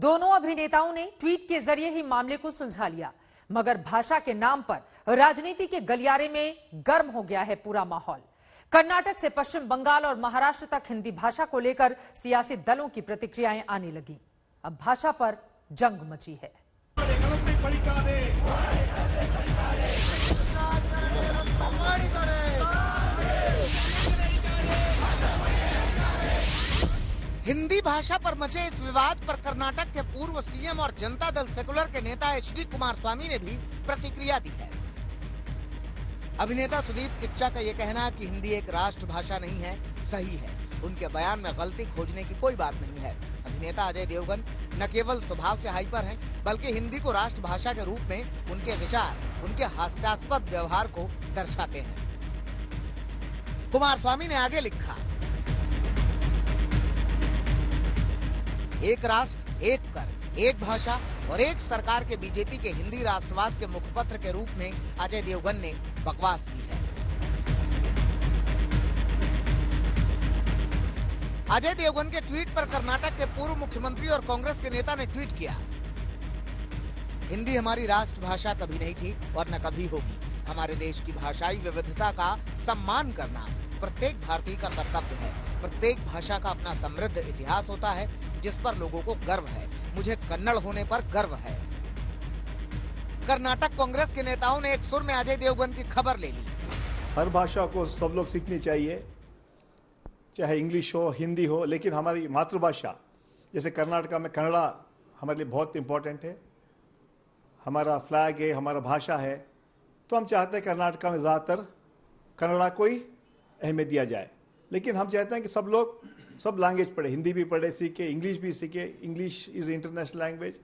दोनों अभिनेताओं ने ट्वीट के जरिए ही मामले को सुलझा लिया, मगर भाषा के नाम पर राजनीति के गलियारे में गर्म हो गया है पूरा माहौल। कर्नाटक से पश्चिम बंगाल और महाराष्ट्र तक हिंदी भाषा को लेकर सियासी दलों की प्रतिक्रियाएं आने लगी। अब भाषा पर जंग मची है। हिंदी भाषा पर मचे इस विवाद पर कर्नाटक के पूर्व सीएम और जनता दल सेकुलर के नेता एचडी कुमारस्वामी ने भी प्रतिक्रिया दी है। अभिनेता सुदीप किच्चा का ये कहना कि हिंदी एक राष्ट्रभाषा नहीं है, सही है। उनके बयान में गलती खोजने की कोई बात नहीं है। अभिनेता अजय देवगन न केवल स्वभाव से हाइपर हैं, बल्कि हिंदी को राष्ट्रभाषा के रूप में उनके विचार, उनके हास्यास्पद व्यवहार को दर्शाते हैं। कुमारस्वामी ने आगे लिखा, एक राष्ट्र, एक कर, एक भाषा और एक सरकार के बीजेपी के हिंदी राष्ट्रवाद के मुखपत्र के रूप में अजय देवगन ने बकवास की है। अजय देवगन के ट्वीट पर कर्नाटक के पूर्व मुख्यमंत्री और कांग्रेस के नेता ने ट्वीट किया, हिंदी हमारी राष्ट्रभाषा कभी नहीं थी और न कभी होगी। हमारे देश की भाषाई विविधता का सम्मान करना प्रत्येक भारतीय का कर्तव्य है। प्रत्येक भाषा का अपना समृद्ध इतिहास होता है जिस पर लोगों को गर्व है। मुझे कन्नड़ होने पर गर्व है। कर्नाटक कांग्रेस के नेताओं ने एक सुर में अजय देवगन की खबर ले ली। हर भाषा को सब लोग सीखनी चाहिए, चाहे इंग्लिश हो, हिंदी हो, लेकिन हमारी मातृभाषा जैसे कर्नाटक में कन्नड़ा हमारे लिए बहुत इंपॉर्टेंट है। हमारा फ्लैग है, हमारा भाषा है, तो हम चाहते हैं कर्नाटक में ज़्यादातर कन्नड़ा को ही अहमियत दिया जाए। लेकिन हम चाहते हैं कि सब लोग सब लैंग्वेज पढ़े, हिंदी भी पढ़े, सीखे, इंग्लिश भी सीखे। English is international language,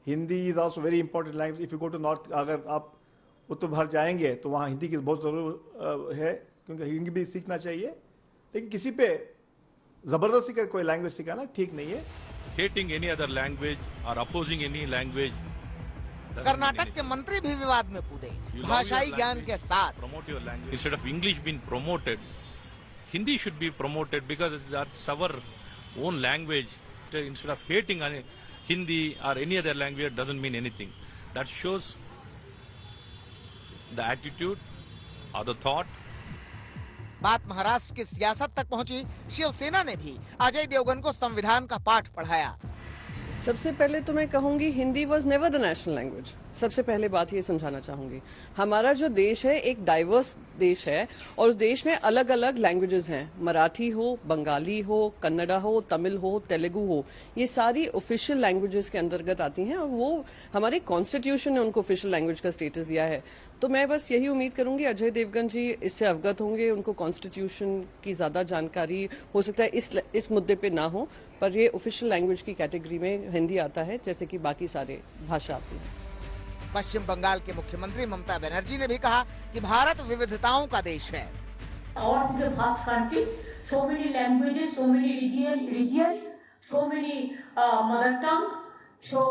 Hindi is also very important language. If you go to north, अगर आप उत्तर भारत जाएंगे तो वहाँ हिंदी की बहुत ज़रूरत है, क्योंकि हिंदी भी सीखना चाहिए। लेकिन किसी पे जबरदस्ती कर कोई लैंग्वेज सिखाना ठीक नहीं है। Hating any other language or opposing any language. Karnataka के मंत्री भी विवाद में कूदे, भाषाई ज्ञान के साथ। Promote your language. Instead of English being promoted, Hindi should be promoted because that's our own language. Instead of hating Hindi or any other language, doesn't mean anything. That shows the attitude or the thought. बात महाराष्ट्र की सियासत तक पहुंची। शिवसेना ने भी अजय देवगन को संविधान का पाठ पढ़ाया। सबसे पहले तो मैं कहूंगी Hindi was never the national language. सबसे पहले बात ये समझाना चाहूंगी, हमारा जो देश है एक डाइवर्स देश है और उस देश में अलग अलग लैंग्वेजेस हैं। मराठी हो, बंगाली हो, कन्नड़ा हो, तमिल हो, तेलुगु हो, ये सारी ऑफिशियल लैंग्वेजेस के अंतर्गत आती हैं और वो हमारे कॉन्स्टिट्यूशन ने उनको ऑफिशियल लैंग्वेज का स्टेटस दिया है। तो मैं बस यही उम्मीद करूंगी अजय देवगन जी इससे अवगत होंगे, उनको कॉन्स्टिट्यूशन की ज्यादा जानकारी हो सकता है इस मुद्दे पे ना हो, पर ये ऑफिशियल लैंग्वेज की कैटेगरी में हिंदी आता है जैसे कि बाकी सारे भाषा आती है। पश्चिम बंगाल के मुख्यमंत्री ममता बनर्जी ने भी कहा कि भारत विविधताओं का देश है। Ours is a vast country, so many languages, so many region, so many mother tongue. So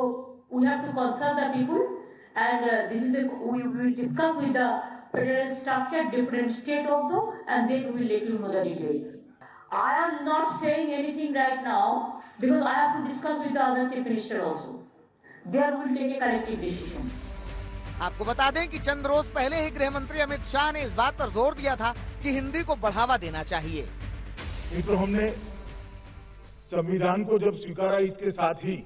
we have to consult the people, and this is we will discuss with the federal structure, different state also, and then we will let you know the details. I am not saying anything right now because I have to discuss with the other chief minister also. There we will take a collective decision. आपको बता दें कि चंद रोज पहले ही गृह मंत्री अमित शाह ने इस बात पर जोर दिया था कि हिंदी को बढ़ावा देना चाहिए। तो हमने संविधान को जब स्वीकारा, इसके साथ ही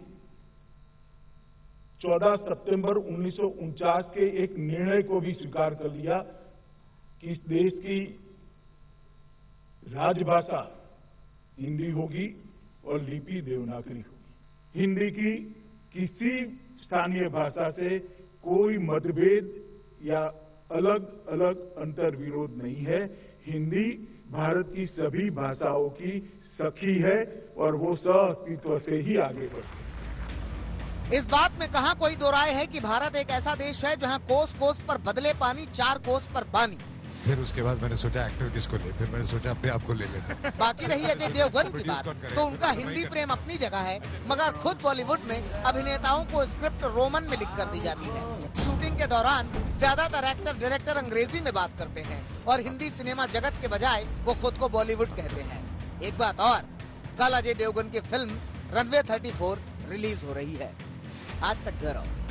14 सितंबर 1949 के एक निर्णय को भी स्वीकार कर लिया कि इस देश की राजभाषा हिंदी होगी और लिपि देवनागरी होगी। हिंदी की किसी स्थानीय भाषा से कोई मतभेद या अलग अलग अंतर विरोध नहीं है। हिंदी भारत की सभी भाषाओं की सखी है और वो सह-अस्तित्व से ही आगे बढ़ती है। इस बात में कहां कोई दो राय है कि भारत एक ऐसा देश है जहां कोस कोस पर बदले पानी, 4 कोस पर पानी। फिर उसके बाद मैंने सोचा एक्टर किसको ले, फिर मैंने सोचा अपने आप को ले लेता। बाकी रही अजय देवगन की बात, तो उनका हिंदी प्रेम अपनी जगह है, मगर खुद बॉलीवुड में अभिनेताओं को स्क्रिप्ट रोमन में लिख कर दी जाती है। शूटिंग के दौरान ज्यादातर एक्टर डायरेक्टर अंग्रेजी में बात करते हैं और हिंदी सिनेमा जगत के बजाय वो खुद को बॉलीवुड कहते हैं। एक बात और, कल अजय देवगन की फिल्म रनवे 34 रिलीज हो रही है। आज तक ब्यूरो।